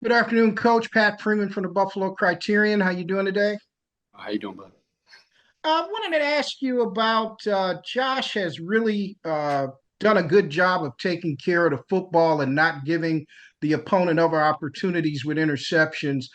Good afternoon, Coach Pat Freeman from the Buffalo Criterion. How you doing today? How you doing, bud? I wanted to ask you about Josh has really done a good job of taking care of the football and not giving the opponent other opportunities with interceptions.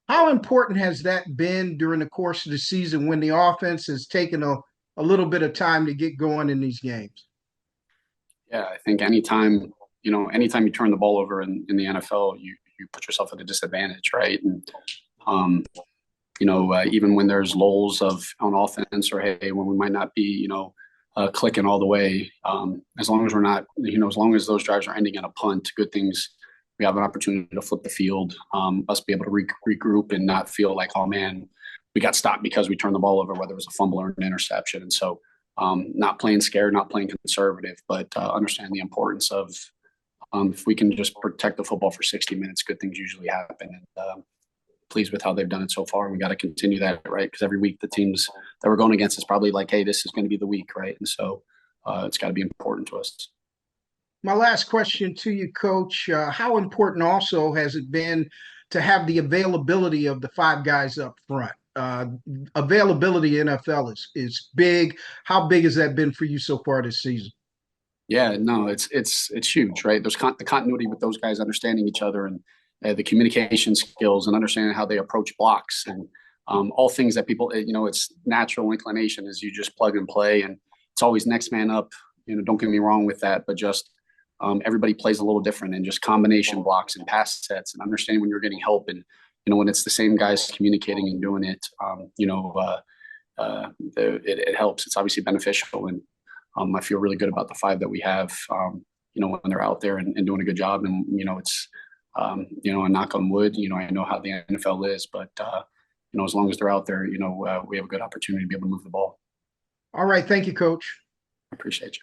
How important has that been during the course of the season when the offense has taken a little bit of time to get going in these games? Yeah, I think anytime you turn the ball over in the NFL, you put yourself at a disadvantage, right? And um, even when there's lulls of on offense or hey, when we might not be, clicking all the way, as long as we're not, as long as those drives are ending in a punt, good things. We have an opportunity to flip the field, us be able to regroup and not feel like, oh man, we got stopped because we turned the ball over, whether it was a fumble or an interception. And so, not playing scared, not playing conservative, but understand the importance of if we can just protect the football for 60 minutes, good things usually happen. And pleased with how they've done it so far. And we got to continue that, right? Because every week the teams that we're going against is probably like, hey, this is going to be the week, right? And so it's got to be important to us. My last question to you, Coach. How important also has it been to have the availability of the five guys up front? Availability in NFL is big. How big has that been for you so far this season? Yeah, no, it's huge, right? There's the continuity with those guys understanding each other and the communication skills and understanding how they approach blocks and all things that people, it's natural inclination is you just plug and play and it's always next man up. Don't get me wrong with that, but just everybody plays a little different and just combination blocks and pass sets and understanding when you're getting help and when it's the same guys communicating and doing it, it helps. It's obviously beneficial and I feel really good about the five that we have, when they're out there and doing a good job. And, it's, a knock on wood, I know how the NFL is, but, as long as they're out there, we have a good opportunity to be able to move the ball. All right. Thank you, Coach. I appreciate you.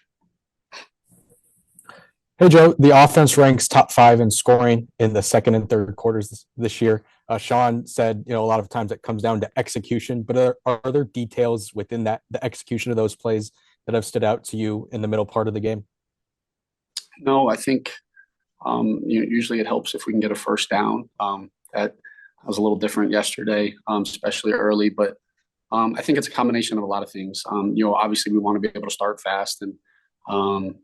Hey, Joe, the offense ranks top five in scoring in the second and third quarters this year. Sean said, a lot of times it comes down to execution, but are there details within that, the execution of those plays that have stood out to you in the middle part of the game? No, I think usually it helps if we can get a first down. That was a little different yesterday, especially early, but I think it's a combination of a lot of things. Obviously we want to be able to start fast and,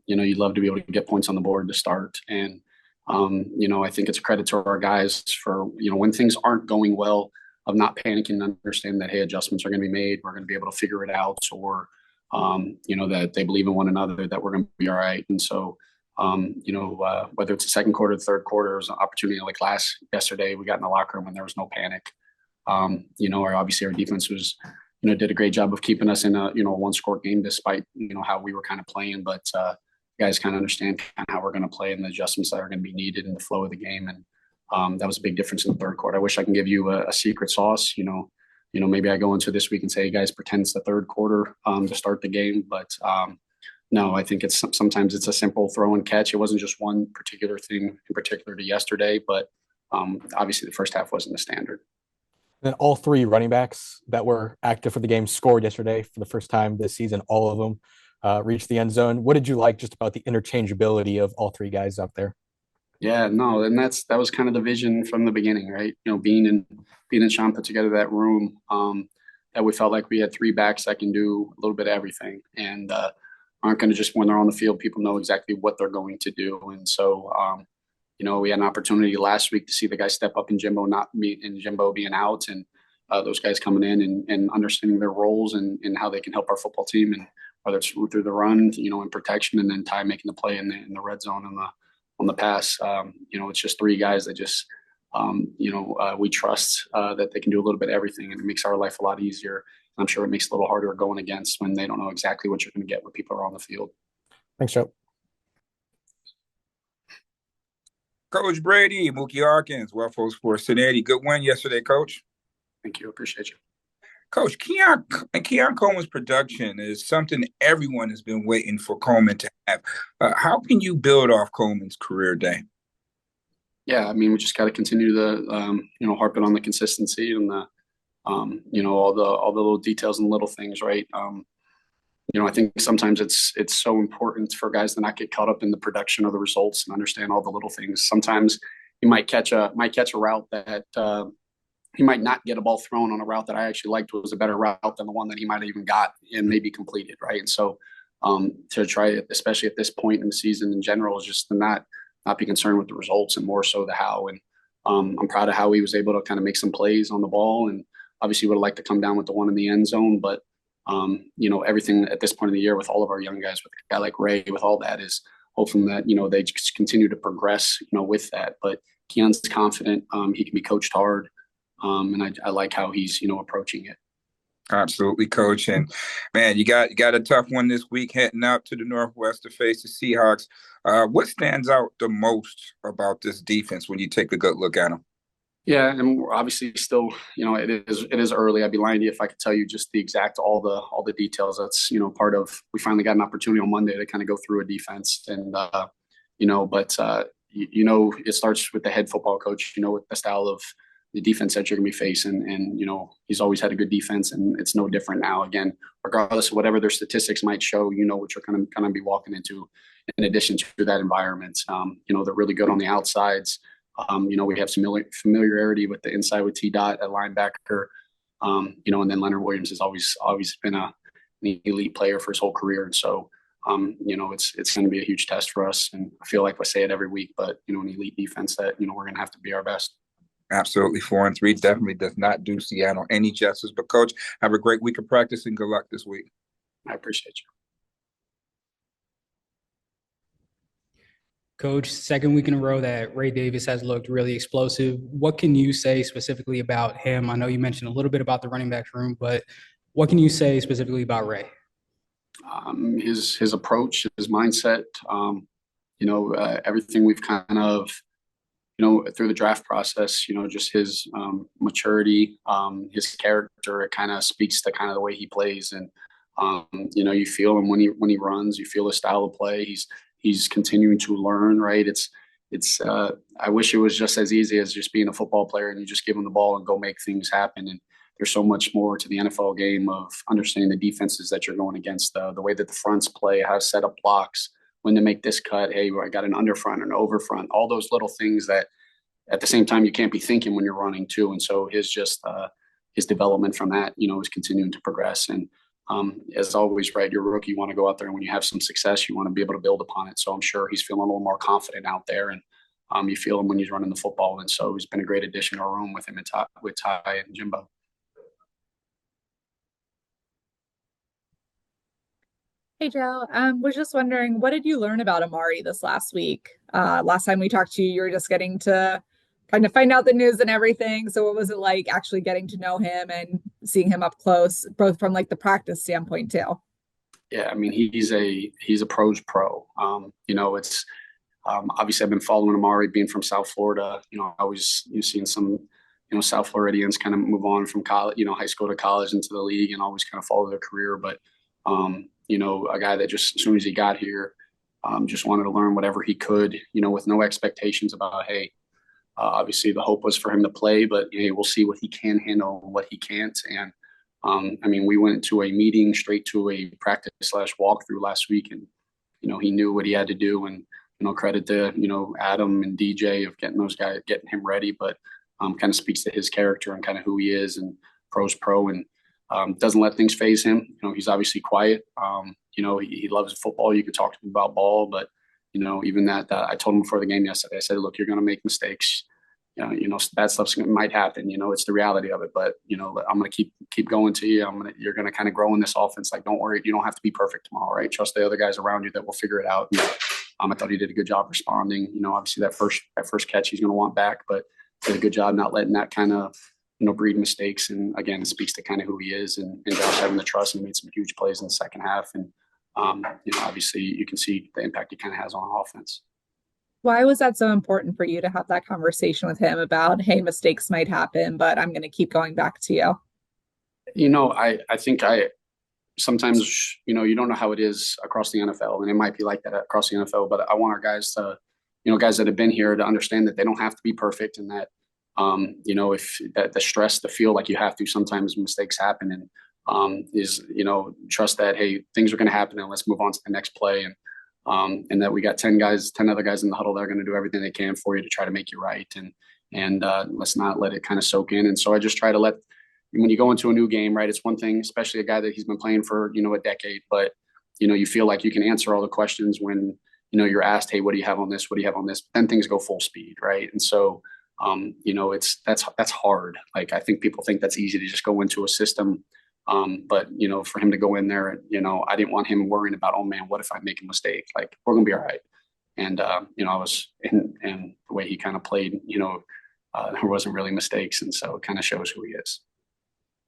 you'd love to be able to get points on the board to start. And, I think it's a credit to our guys for, when things aren't going well, of not panicking and understanding that, hey, adjustments are going to be made. We're going to be able to figure it out or, that they believe in one another, that we're going to be all right. And so, whether it's the second quarter, the third quarter, it was an opportunity like yesterday, we got in the locker room and there was no panic. Or obviously our defense was, did a great job of keeping us in a, one score game despite, how we were kind of playing, but, guys kind of understand kind of how we're going to play and the adjustments that are going to be needed in the flow of the game. And, that was a big difference in the third quarter. I wish I can give you a secret sauce, maybe I go into this week and say, hey guys, pretend it's the third quarter, to start the game. But, no, I think sometimes it's a simple throw and catch. It wasn't just one particular thing in particular to yesterday, but obviously the first half wasn't the standard. Then all three running backs that were active for the game scored yesterday for the first time this season. All of them reached the end zone. What did you like just about the interchangeability of all three guys out there? Yeah, no, and that was kind of the vision from the beginning, right? Being in Sean put together that room, that we felt like we had three backs that can do a little bit of everything and aren't going to just when they're on the field, people know exactly what they're going to do. And so, we had an opportunity last week to see the guys step up in Jimbo being out and those guys coming in and understanding their roles and how they can help our football team and whether it's through the run, in protection and then Ty making the play in the red zone on the pass. It's just three guys that just, we trust that they can do a little bit of everything and it makes our life a lot easier. I'm sure it makes it a little harder going against when they don't know exactly what you're going to get when people are on the field. Thanks, Joe. Coach Brady, Mookie Arkins, Wellfo Sports Cincinnati. Good win yesterday, Coach. Thank you. Appreciate you. Coach, Keon Coleman's production is something everyone has been waiting for Coleman to have. How can you build off Coleman's career day? Yeah, I mean, we just got to continue to, harping on the consistency and the, all the little details and little things, right? I think sometimes it's so important for guys to not get caught up in the production of the results and understand all the little things. Sometimes he might catch a route that he might not get a ball thrown on a route that I actually liked was a better route than the one that he might have even got and maybe completed, right? And so to try it, especially at this point in the season in general, is just to not be concerned with the results and more so the how. And I'm proud of how he was able to kind of make some plays on the ball, and obviously would have liked to come down with the one in the end zone, but everything at this point of the year with all of our young guys, with a guy like Ray, with all that, is hoping that they just continue to progress with that. But Keon's confident. He can be coached hard. And I like how he's, approaching it. Absolutely, Coach. And man, you got a tough one this week heading out to the Northwest to face the Seahawks. What stands out the most about this defense when you take a good look at them? Yeah, and we're obviously still, it is early. I'd be lying to you if I could tell you just the exact all the details. That's part of. We finally got an opportunity on Monday to kind of go through a defense, and it starts with the head football coach. With the style of the defense that you're going to be facing. And, he's always had a good defense, and it's no different now. Again, regardless of whatever their statistics might show, what you're going to be walking into in addition to that environment. They're really good on the outsides. We have some familiarity with the inside with T-Dot at linebacker. And then Leonard Williams has always been an elite player for his whole career. And so, it's going to be a huge test for us. And I feel like I say it every week, but, an elite defense that, we're going to have to be our best. Absolutely. 4-3 definitely does not do Seattle any justice. But Coach, have a great week of practice and good luck this week. I appreciate you. Coach, second week in a row that Ray Davis has looked really explosive. What can you say specifically about him? I know you mentioned a little bit about the running back room, but what can you say specifically about Ray? His approach, his mindset, everything we've kind of through the draft process, just his maturity, his character, it kind of speaks to kind of the way he plays. And, you feel him when he runs, you feel his style of play. He's continuing to learn, right? I wish it was just as easy as just being a football player and you just give him the ball and go make things happen. And there's so much more to the NFL game of understanding the defenses that you're going against, the way that the fronts play, how to set up blocks, when to make this cut. Hey, I got an underfront and an overfront, all those little things that at the same time you can't be thinking when you're running too. And so his development from that, is continuing to progress. And as always, right, you're a rookie, you want to go out there, and when you have some success, you want to be able to build upon it. So I'm sure he's feeling a little more confident out there, and you feel him when he's running the football. And so he's been a great addition to our room with him and with Ty and Jimbo. Hey, Joe. Was just wondering, what did you learn about Amari this last week? Last time we talked to you, you were just getting to kind of find out the news and everything. So what was it like actually getting to know him and seeing him up close, both from like the practice standpoint too? Yeah, I mean, he's a pro's pro. It's obviously I've been following Amari being from South Florida. You've seen some, South Floridians kind of move on from college, high school to college into the league and always kind of follow their career. But a guy that just as soon as he got here, just wanted to learn whatever he could, with no expectations about, hey, obviously the hope was for him to play, but hey, we'll see what he can handle and what he can't. And we went to a meeting straight to a practice / walkthrough last week, and he knew what he had to do. And credit to Adam and DJ of getting him ready, but kind of speaks to his character and kind of who he is, and pro's pro, and doesn't let things phase him. He's obviously quiet. He loves football. You could talk to him about ball, but even that, I told him before the game yesterday, I said, look, you're going to make mistakes. Bad stuff might happen. It's the reality of it. But I'm going to keep going to you. You're going to kind of grow in this offense. Like, don't worry, you don't have to be perfect tomorrow, right? Trust the other guys around you that will figure it out. And, I thought he did a good job responding. Obviously that first catch he's going to want back, but did a good job not letting that kind of breed mistakes. And again, it speaks to kind of who he is, and Josh having the trust, and made some huge plays in the second half. And obviously you can see the impact he kind of has on offense. Why was that so important for you to have that conversation with him about, hey, mistakes might happen, but I'm going to keep going back to you? I think sometimes, you don't know how it is across the NFL, and it might be like that across the NFL, but I want our guys to, guys that have been here, to understand that they don't have to be perfect, and that, if that the stress to feel like you have to, sometimes mistakes happen, and trust that, hey, things are going to happen, and let's move on to the next play. And and that we got 10 other guys in the huddle that are going to do everything they can for you to try to make you right. And let's not let it kind of soak in. And so I just try to when you go into a new game, right, it's one thing, especially a guy that he's been playing for, a decade, but, you feel like you can answer all the questions when, you're asked, hey, what do you have on this? What do you have on this? Then things go full speed, right? And so, that's hard. Like, I think people think that's easy to just go into a system. But, for him to go in there, I didn't want him worrying about, oh man, what if I make a mistake? Like, we're going to be all right. And, I was and the way he kind of played, there wasn't really mistakes. And so it kind of shows who he is.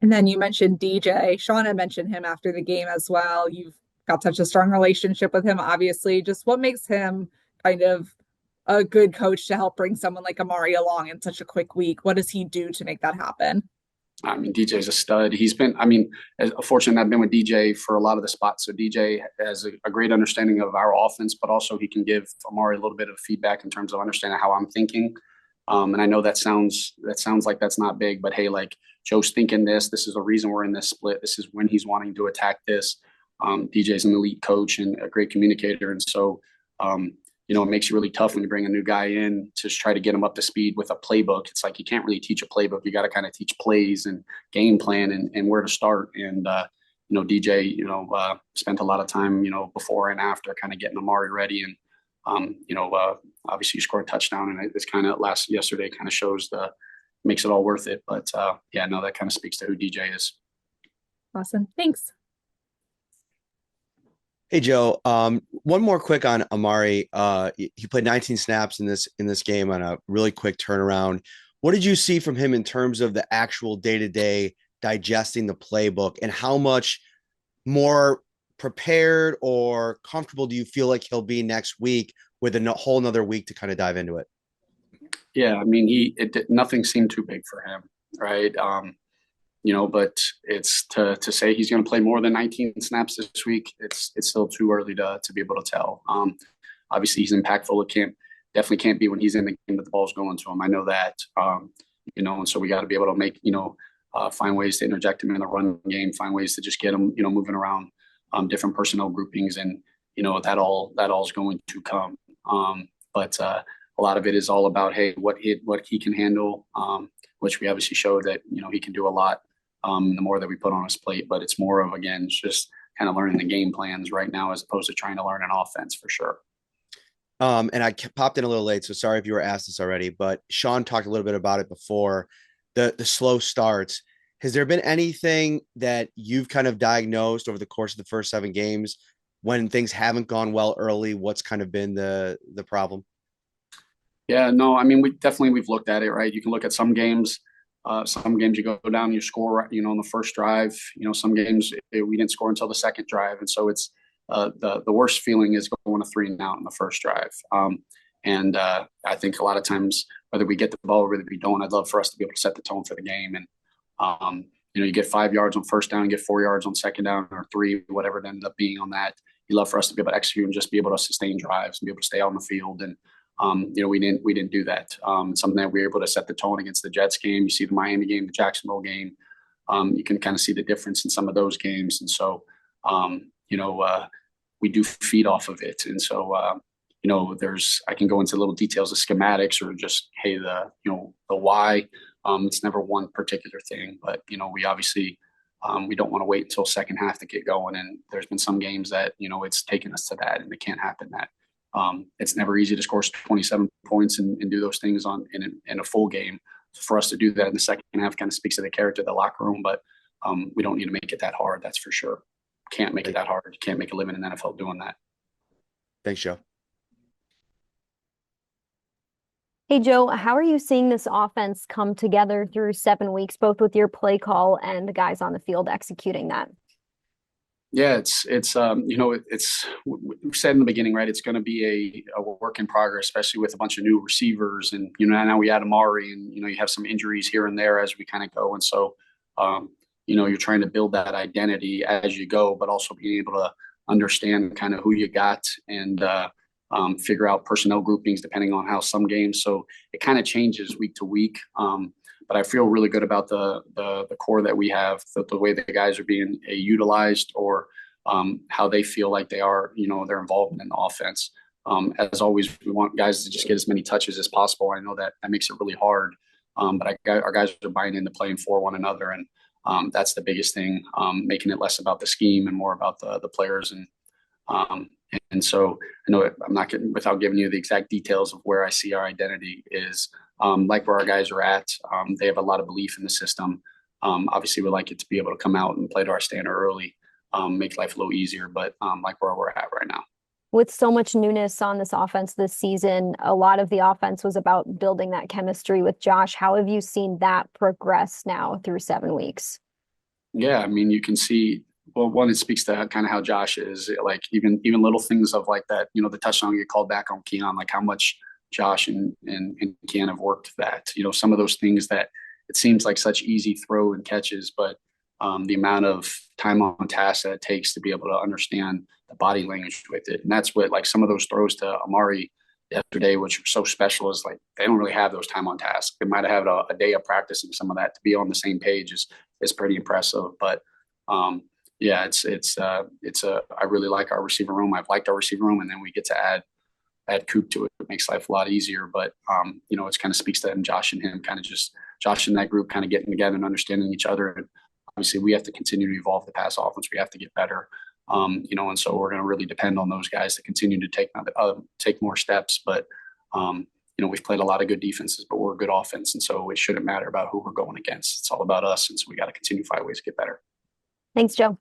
And then you mentioned DJ. Sean had mentioned him after the game as well. You've got such a strong relationship with him, obviously. Just what makes him kind of a good coach to help bring someone like Amari along in such a quick week? What does he do to make that happen? I mean, DJ's a stud. Fortunately, I've been with DJ for a lot of the spots. So DJ has a great understanding of our offense, but also he can give Amari a little bit of feedback in terms of understanding how I'm thinking. And I know that sounds like that's not big, but hey, like, Joe's thinking this is the reason we're in this split. This is when he's wanting to attack this. DJ's an elite coach and a great communicator. And so, it makes you really tough when you bring a new guy in to try to get him up to speed with a playbook. It's like, you can't really teach a playbook. You got to kind of teach plays and game plan and where to start. And, DJ, spent a lot of time, before and after kind of getting Amari ready. And, obviously you scored a touchdown, and it's kind of yesterday kind of shows makes it all worth it. But that kind of speaks to who DJ is. Awesome. Thanks. Hey, Joe. One more quick on Amari. He played 19 snaps in this game on a really quick turnaround. What did you see from him in terms of the actual day-to-day digesting the playbook, and how much more prepared or comfortable do you feel like he'll be next week with a whole nother week to kind of dive into it? Yeah, I mean, nothing seemed too big for him, right? But it's to say he's going to play more than 19 snaps this week. It's still too early to be able to tell. Obviously he's impactful. Definitely can't be when he's in the game that the ball's going to him. I know that, and so we got to be able to make, find ways to interject him in the run game, find ways to just get him, moving around different personnel groupings, and that all is going to come. But a lot of it is all about, hey, what he can handle, which we obviously showed that he can do a lot. The more that we put on his plate, but it's more of, again, just kind of learning the game plans right now as opposed to trying to learn an offense for sure. And I popped in a little late, so sorry if you were asked this already, but Sean talked a little bit about it before, the slow starts. Has there been anything that you've kind of diagnosed over the course of the first 7 games when things haven't gone well early? What's kind of been the problem? Yeah, no, I mean, we've looked at it, right? You can look at some games you go down, you score, on the first drive. Some games we didn't score until the second drive, and so it's the worst feeling is going to 3 and out in the first drive. And I think a lot of times, whether we get the ball or whether we don't, I'd love for us to be able to set the tone for the game. And you get 5 yards on first down, get 4 yards on second down, or 3, whatever it ended up being on that. You love for us to be able to execute and just be able to sustain drives and be able to stay on the field. And we didn't do that. Something that we were able to set the tone against the Jets game. You see the Miami game, the Jacksonville game. You can kind of see the difference in some of those games. And so, we do feed off of it. And so, I can go into little details of schematics or just, hey, the why. It's never one particular thing, but, we obviously, we don't want to wait until second half to get going. And there's been some games that, it's taken us to that, and it can't happen that. It's never easy to score 27 points and do those things in a full game. So for us to do that in the second half kind of speaks to the character of the locker room, but we don't need to make it that hard. That's for sure. Can't make it that hard. You can't make a living in the NFL doing that. Thanks, Joe. Hey, Joe, how are you seeing this offense come together through 7 weeks, both with your play call and the guys on the field executing that? Yeah, it's we said in the beginning, right? It's going to be a work in progress, especially with a bunch of new receivers, and now we add Amari, and you have some injuries here and there as we kind of go, and so you're trying to build that identity as you go, but also being able to understand kind of who you got and figure out personnel groupings depending on how some games. So it kind of changes week to week. But I feel really good about the core that we have, the way the guys are being utilized or how they feel like they are, their involvement in the offense. As always, we want guys to just get as many touches as possible. I know that makes it really hard, but our guys are buying into playing for one another, and that's the biggest thing, making it less about the scheme and more about the players. And so I know I'm not getting, without giving you the exact details of where I see our identity is, like where our guys are at. They have a lot of belief in the system. Obviously, we like it to be able to come out and play to our standard early, make life a little easier, but like where we're at right now. With so much newness on this offense this season, a lot of the offense was about building that chemistry with Josh. How have you seen that progress now through 7 weeks? Yeah, I mean, you can see, well, one, it speaks to kind of how Josh is, like even little things of like that, the touchdown get called back on Keon, like how much Josh and Keon have worked that, some of those things that it seems like such easy throw and catches, but the amount of time on task that it takes to be able to understand the body language with it. And that's what, like, some of those throws to Amari yesterday, which were so special, is like they don't really have those time on task. They might have had a day of practicing some of that. To be on the same page is pretty impressive. But yeah, I really like our receiver room. I've liked our receiver room, and then we get to add Coop to it. It makes life a lot easier. But it kind of speaks to him, Josh and him, kind of just Josh and that group kind of getting together and understanding each other. And obviously, we have to continue to evolve the pass offense. We have to get better. And so we're going to really depend on those guys to continue to take more steps. But we've played a lot of good defenses, but we're a good offense, and so it shouldn't matter about who we're going against. It's all about us, and so we got to continue to find ways to get better. Thanks, Joe.